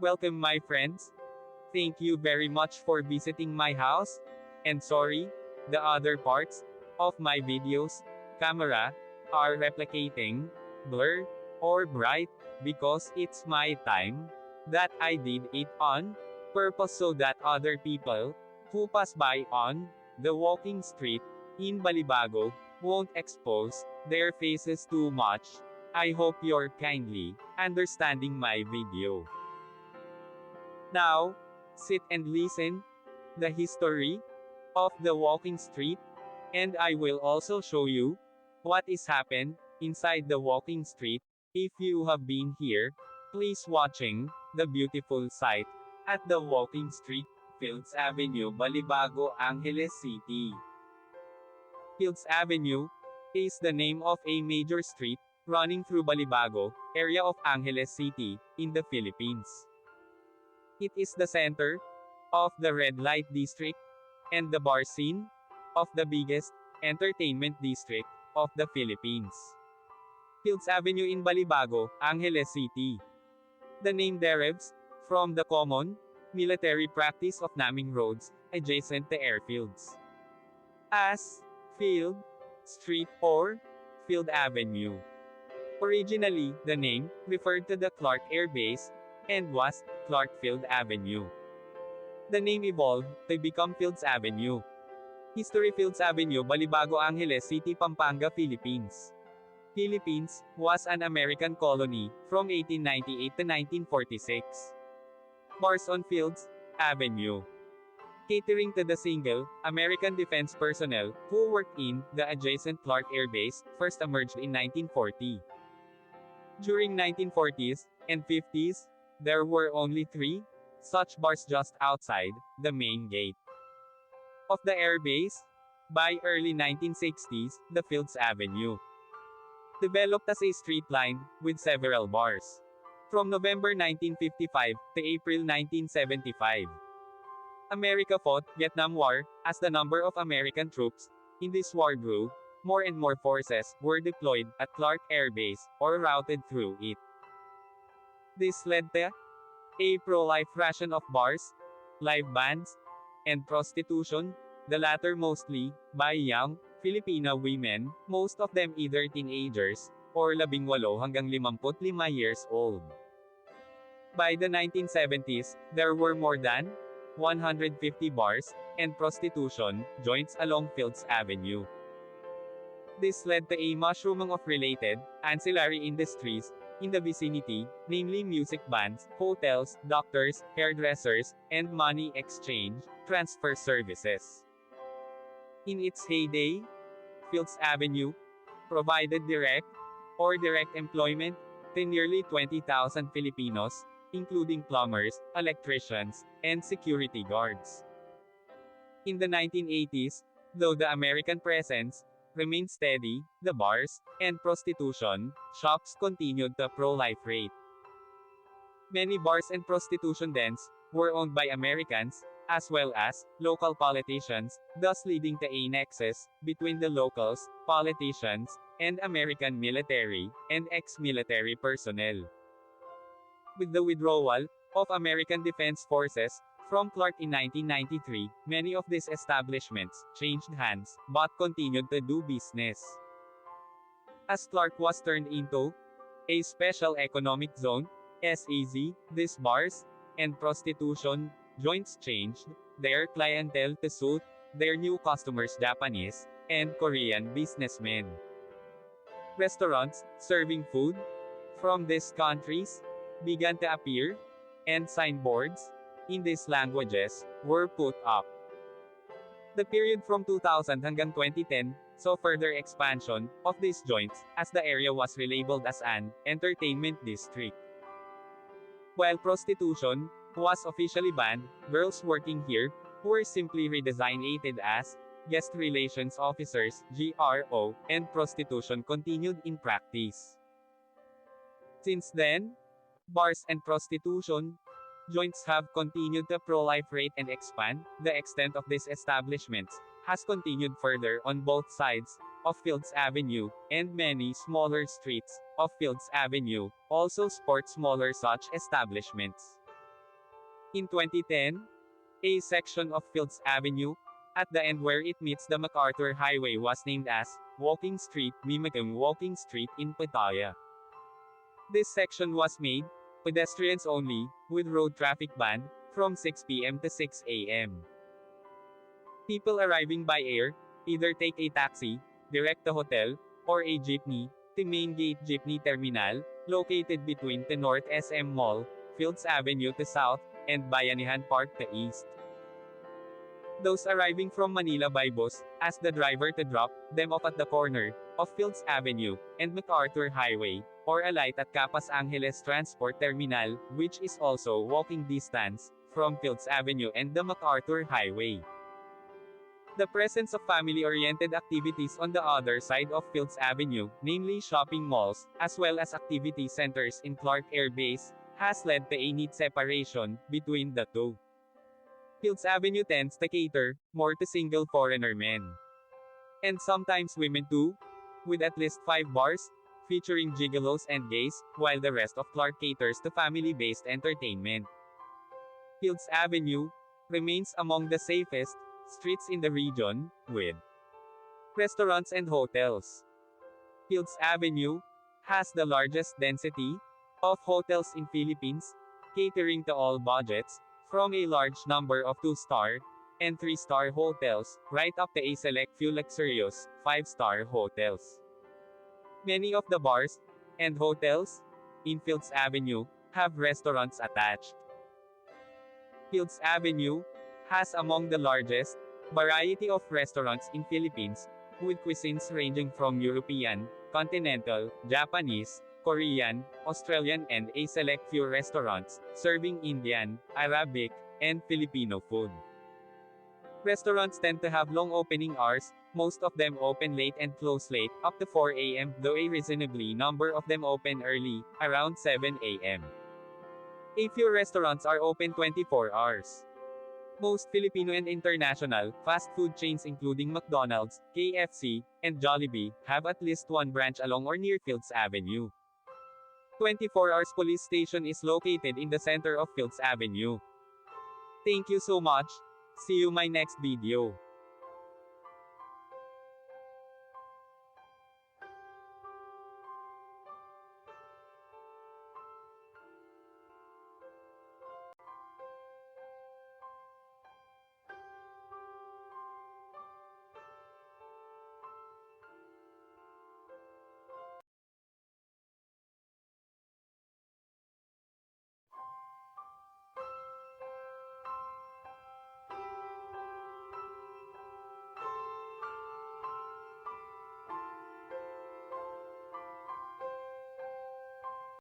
Welcome my friends. Thank you very much for visiting my house. And sorry, the other parts of my videos, camera, are replicating, blur, or bright, because it's my time that I did it on purpose so that other people who pass by on the walking street in Balibago won't expose their faces too much. I hope you're kindly understanding my video. Now, sit and listen the history of the walking street, and I will also show you what is happened inside the walking street. If you have been here, please watching the beautiful sight at the walking street, Fields Avenue, Balibago, Angeles City. Fields Avenue is the name of a major street running through Balibago area of Angeles City in the Philippines. It is the center of the red light district and the bar scene of the biggest entertainment district of the Philippines. Fields Avenue in Balibago, Angeles City. The name derives from the common military practice of naming roads adjacent to airfields as Field Street or Field Avenue. Originally, the name referred to the Clark Air Base and was Clark Field Avenue. The name evolved to become Fields Avenue. History: Fields Avenue, Balibago, Angeles City, Pampanga, Philippines. Philippines was an American colony from 1898 to 1946. Bars on Fields Avenue. Catering to the single American defense personnel who worked in the adjacent Clark Air Base, first emerged in 1940. During 1940s and 50s, there were only 3 such bars just outside the main gate of the airbase. By early 1960s, the Fields Avenue developed as a street line with several bars. From November 1955 to April 1975, America fought Vietnam War. As the number of American troops in this war grew, more and more forces were deployed at Clark Air Base or routed through it. This led to a pro-life ration of bars, live bands, and prostitution, the latter mostly by young Filipino women, most of them either teenagers or 18 hanggang 55 years old. By the 1970s, there were more than 150 bars and prostitution joints along Fields Avenue. This led to a mushrooming of related ancillary industries in the vicinity, namely music bands, hotels, doctors, hairdressers, and money exchange transfer services. In its heyday, Fields Avenue provided direct or direct employment to nearly 20,000 Filipinos, including plumbers, electricians, and security guards. In the 1980s, though the American presence remained steady, the bars and prostitution shops continued to proliferate. Many bars and prostitution dens were owned by Americans, as well as local politicians, thus leading to a nexus between the locals, politicians, and American military and ex-military personnel. With the withdrawal of American Defense Forces from Clark in 1993, many of these establishments changed hands, but continued to do business. As Clark was turned into a Special Economic Zone, SEZ, these bars and prostitution joints changed their clientele to suit their new customers, Japanese and Korean businessmen. Restaurants serving food from these countries began to appear, and signboards in these languages were put up. The period from 2000 hanggang 2010 saw further expansion of these joints, as the area was relabeled as an entertainment district. While prostitution was officially banned, girls working here were simply redesignated as guest relations officers, GRO, and prostitution continued in practice. Since then, bars and prostitution joints have continued to proliferate and expand. The extent of these establishments has continued further on both sides of Fields Avenue, and many smaller streets of Fields Avenue also sport smaller such establishments. In 2010, a section of Fields Avenue, at the end where it meets the MacArthur Highway was named as Walking Street, mimicking Walking Street in Pattaya. This section was made pedestrians only, with road traffic banned from 6 p.m. to 6 a.m. People arriving by air either take a taxi, direct to hotel, or a jeepney, to Main Gate Jeepney Terminal, located between the North SM Mall, Fields Avenue to South, and Bayanihan Park to East. Those arriving from Manila by bus, ask the driver to drop them off at the corner of Fields Avenue and MacArthur Highway, or alight at Capas Angeles Transport Terminal, which is also walking distance from Fields Avenue and the MacArthur Highway. The presence of family-oriented activities on the other side of Fields Avenue, namely shopping malls, as well as activity centers in Clark Air Base, has led to a neat separation between the two. Fields Avenue tends to cater more to single foreigner men. And sometimes women too, with at least 5 bars, featuring gigolos and gays, while the rest of Clark caters to family-based entertainment. Fields Avenue remains among the safest streets in the region, with restaurants and hotels. Fields Avenue has the largest density of hotels in Philippines, catering to all budgets, from a large number of 2-star and 3-star hotels, right up to a select few luxurious 5-star hotels. Many of the bars and hotels in Fields Avenue have restaurants attached. Fields Avenue has among the largest variety of restaurants in Philippines, with cuisines ranging from European, continental, Japanese, Korean, Australian and a select few restaurants, serving Indian, Arabic, and Filipino food. Restaurants tend to have long opening hours, most of them open late and close late, up to 4 a.m., though a reasonably number of them open early, around 7 a.m. A few restaurants are open 24 hours. Most Filipino and international fast food chains including McDonald's, KFC, and Jollibee have at least one branch along or near Fields Avenue. 24 Hours Police Station is located in the center of Fields Avenue. Thank you so much. See you my next video.